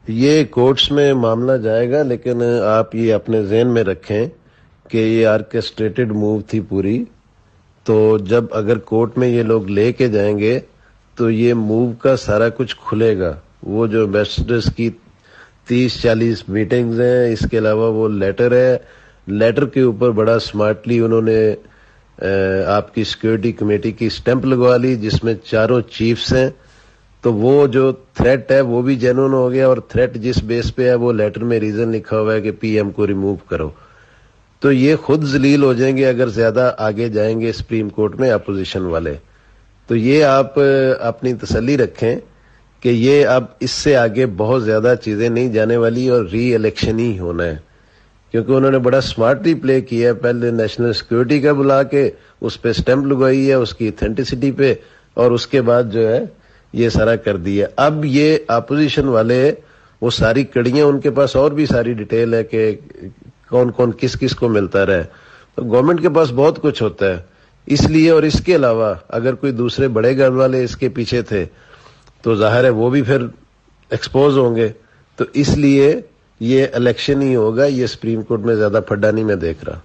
یہ کورٹس میں معاملہ جائے گا، لیکن آپ یہ اپنے ذہن میں رکھیں کہ یہ آرکیسٹریٹڈ موو تھی پوری. تو جب اگر کورٹ میں یہ لوگ لے کے جائیں گے تو یہ موو کا سارا کچھ کھلے گا. وہ جو ایمبیسڈرز کی 30-40 میٹنگز ہیں، اس کے علاوہ وہ لیٹر ہے، لیٹر کے اوپر بڑا سمارٹلی انہوں نے آپ کی سیکورٹی کمیٹی کی سٹیمپ لگوا لی، جس میں چاروں چیفز ہیں. تو وہ جو تھریٹ ہے وہ بھی جینون ہو گیا، اور تھریٹ جس بیس پہ ہے وہ لیٹر میں ریزن لکھا ہوا ہے کہ پی ایم کو ریموو کرو. تو یہ خود ذلیل ہو جائیں گے اگر زیادہ آگے جائیں گے سپریم کورٹ میں اپوزیشن والے. تو یہ آپ اپنی تسلی رکھیں کہ یہ اب اس سے آگے بہت زیادہ چیزیں نہیں جانے والی اور ری الیکشن ہی ہونا ہے، کیونکہ انہوں نے بڑا سمارٹلی پلے کیا ہے. پہلے نیشنل سیکورٹی کا بلا کے اس پہ سٹیمپ لگوائی ہے اس کی اتھینٹسٹی پہ، اور اس کے بعد جو ہے یہ سارا کر دیا. اب یہ اپوزیشن والے وہ ساری کڑیاں ان کے پاس اور بھی ساری ڈیٹیل ہے کہ کون کون کس کس کو ملتا رہے. تو گورنمنٹ کے پاس بہت کچھ ہوتا ہے، اس لیے. اور اس کے علاوہ اگر کوئی دوسرے بڑے گھر والے اس کے پیچھے تھے تو ظاہر ہے وہ بھی پھر ایکسپوز ہوں گے. تو اس لیے یہ الیکشن ہی ہوگا. یہ سپریم کورٹ میں زیادہ پھڈا نہیں میں دیکھ رہا.